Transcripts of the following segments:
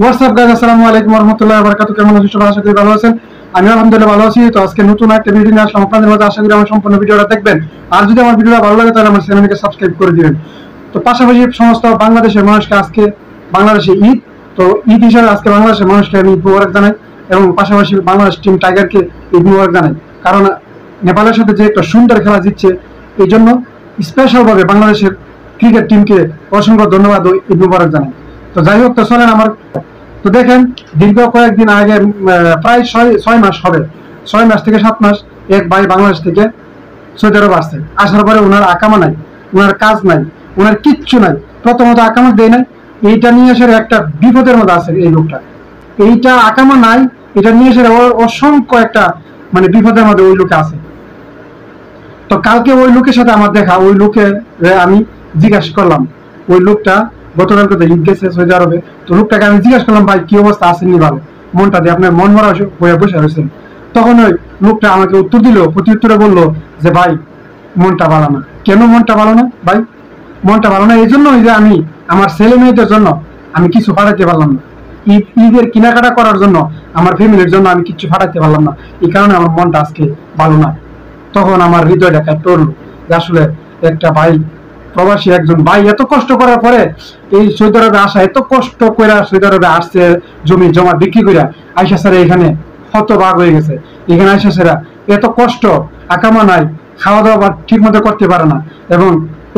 WhatsApp guys, আসসালামু আলাইকুম ওয়া রাহমাতুল্লাহি ওয়া বারাকাতুহু। কেমন আছেন সবাই? আশা করি ভালো আছেন। আমি আলহামদুলিল্লাহ ভালো আছি। তো আজকে নতুন একটা ভিডিও নিয়ে আসলাম আপনাদের মাঝে। আশা করি আমার সম্পূর্ণ ভিডিওটা দেখবেন। আর যদি আমার ভিডিওটা ভালো লাগে তাহলে আমার চ্যানেলকে সাবস্ক্রাইব করে দিবেন। তো পাশাপাশি সমস্ত বাংলাদেশের মানুষকে আজকে বাংলাদেশে ঈদ, তো ঈদ হিসাবে আজকে বাংলাদেশের মানুষকে আমি ঈদ মুবারক জানাই এবং পাশাপাশি বাংলাদেশ টিম টাইগারকে ঈদ মুবারক জানাই। কারণ নেপালের সাথে যে একটা সুন্দর খেলা জিতছে, এই জন্য স্পেশালভাবে বাংলাদেশের ক্রিকেট টিমকে অসংখ্য ধন্যবাদ ও ঈদ মুবারক জানাই। তো যাই হোক, তো চলেন আমার। তো দেখেন, দীর্ঘ কয়েকদিন আগে প্রায় 6 মাস হবে, 6 মাস থেকে 7 মাস এক ভাই বাংলাদেশ থেকে সৌদি আরব আসছে। আসার পরে ওনার আকামা নাই, ওনার কাজ নাই, ওনার কিচ্ছু নাই। প্রথমত আকামা দেয় নাই, এইটা নিয়ে এসে একটা বিপদের মধ্যে আছে এই লোকটা। এইটা আকামা নাই, এটা নিয়ে এসে অসংখ্য একটা মানে বিপদের মধ্যে ওই লোকে আছে। তো কালকে ওই লোকের সাথে আমার দেখা, ওই লোকে আমি জিজ্ঞাসা করলাম, ওই লোকটা গতকালকে তো ঈদ গেছে সৌদি আরবে। তো লোকটাকে আমি জিজ্ঞাসা করলাম, ভাই কি অবস্থা, আসেননি ভালো? মনটা দিয়ে আপনার মন মরা হয়ে বসে রয়েছেন। তখন ওই লোকটা আমাকে উত্তর দিল, প্রতি উত্তরে বললো যে ভাই মনটা ভালো না। কেন মনটা ভালো না ভাই? মনটা ভালো না এই জন্যই যে আমি আমার ছেলে মেয়েদের জন্য আমি কিছু পাঠাতে পারলাম না। ঈদের কেনাকাটা করার জন্য আমার ফ্যামিলির জন্য আমি কিছু পাঠাতে পারলাম না। এই কারণে আমার মনটা আজকে ভালো না। তখন আমার হৃদয়টা কেঁপে উঠলো যে আসলে একটা ভাই, প্রবাসী একজন ভাই এত কষ্ট করার পরে এই সৌদি আরবে আসা, এত কষ্ট করে সৌদি আরবে আসছে, জমি জমা বিক্রি করে আইসা স্যারা এখানে হতবাক হয়ে গেছে। এখানে আইসা স্যারা এত কষ্ট, আকামা নাই, খাওয়া দাওয়া ঠিক মতো করতে পারে না এবং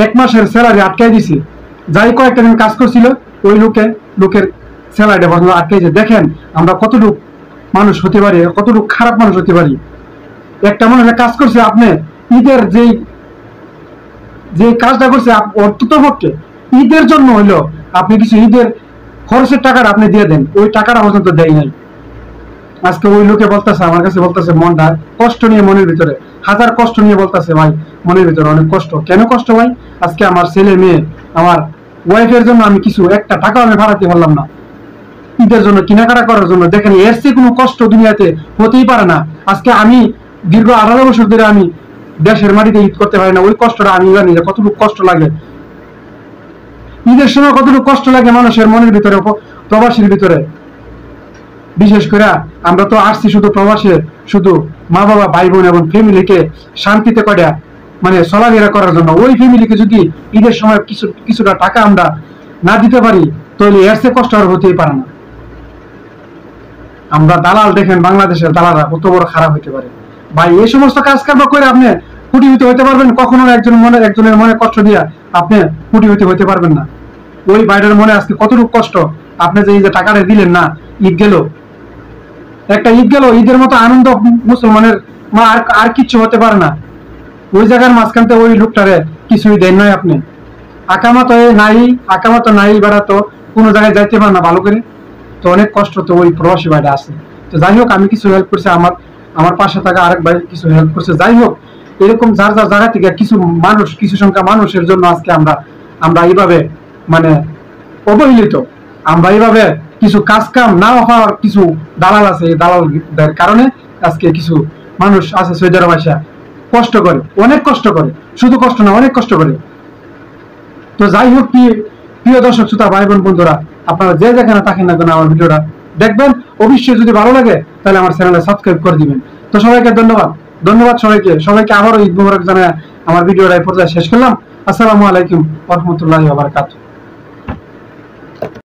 1 মাসের স্যালারি আটকাই দিছি। যাই কয়েকটা দিন কাজ করছিল ওই লোকের স্যালারিটা পর্যন্ত আটকাইছে। দেখেন আমরা কতটুক মানুষ হতে পারি, কতটুক খারাপ মানুষ হতে পারি। একটা মানুষের কাজ করছে, আপনি ঈদের যে কাজটা করছে অন্তত পক্ষে ঈদের জন্য হইলো আপনি কিছু ঈদের খরচের টাকাটা আপনি দিয়ে দেন, ওই টাকাটা পর্যন্ত দেয় নাই। আজকে ওই লোকে বলতেছে, আমার কাছে বলতেছে মনটা কষ্ট নিয়ে, মনের ভিতরে হাজার কষ্ট নিয়ে বলতেছে, ভাই মনের ভিতরে অনেক কষ্ট। কেন কষ্ট ভাই? আজকে আমার ছেলে মেয়ে, আমার ওয়াইফের জন্য আমি কিছু একটা টাকা আমি ভাড়াতে পারলাম না ঈদের জন্য, কেনাকাটা করার জন্য। দেখেন এর চেয়ে কোনো কষ্ট দুনিয়াতে হতেই পারে না। আজকে আমি দীর্ঘ 18 বছর ধরে আমি দেশের মাটিতে ঈদ করতে পারি না। ওই কষ্টটা আমি জানি যে কতটুকু কষ্ট লাগে ঈদের সময়, কতটুকু কষ্ট লাগে মানুষের মনের ভিতরে, প্রবাসীর ভিতরে। বিশেষ করে আমরা তো আসছি শুধু প্রবাসে, শুধু মা বাবা ভাই বোন এবং ফ্যামিলিকে শান্তিতে করে মানে চলাফেরা করার জন্য। ওই ফ্যামিলিকে যদি ঈদের সময় কিছুটা টাকা আমরা না দিতে পারি, তাহলে এর চেয়ে কষ্ট আর হতেই পারে না। আমরা দালাল, দেখেন বাংলাদেশের দালালরা কত বড় খারাপ হইতে পারে ভাই। এই সমস্ত কাজ কারবার করে আপনি কোটিপতি হইতে পারবেন? কখনো একজনের মনে কষ্ট দিয়ে আপনি কোটিপতি হইতে পারবেন না। ওই ভাইটার মনে আজকে কতটুকু কষ্ট, আপনি যে এই যে টাকাটা দিলেন না, ঈদ গেল, একটা ঈদ গেল, ঈদের মতো আনন্দ মুসলমানের আর কিচ্ছু হতে পারে না। ওই জায়গার মাঝখানতে ওই লোকটারে কিছুই দেন নাই আপনি। আকামা তো নাই বেড়া, তো কোনো জায়গায় যাইতে পারে না ভালো করে। তো অনেক কষ্ট তো ওই প্রবাসী ভাইটা আছে। তো যাই হোক, আমি কিছু হেল্প করছি, আমার পাশে থাকা আরেক ভাই কিছু হেল্প করছে। যাই হোক, এরকম যার যার জায়গা থেকে কিছু সংখ্যা মানুষের জন্য আজকে আমরা এইভাবে মানে অবহেলিত। আমরা এইভাবে কিছু কাজ কাম না হওয়ার কিছু দালাল আছে, এই দালালদের কারণে আজকে কিছু মানুষ আছে সৌদি আরব আসা কষ্ট করে, অনেক কষ্ট করে, শুধু কষ্ট না অনেক কষ্ট করে। তো যাই হোক, প্রিয় দর্শক শ্রোতা ভাই বোন বন্ধুরা, আপনারা যে যেখানে থাকেন না কেন আমার ভিডিওটা দেখবেন। অবশ্যই যদি ভালো লাগে তাহলে আমার চ্যানেলে সাবস্ক্রাইব করে দিবেন। তো সবাইকে ধন্যবাদ সবাইকে আবারও ঈদ মুবারক জানায় আমার ভিডিওটা এই পর্যায়ে শেষ করলাম। আসসালামু আলাইকুম ওয়া রাহমাতুল্লাহি ওয়া বারাকাতুহু।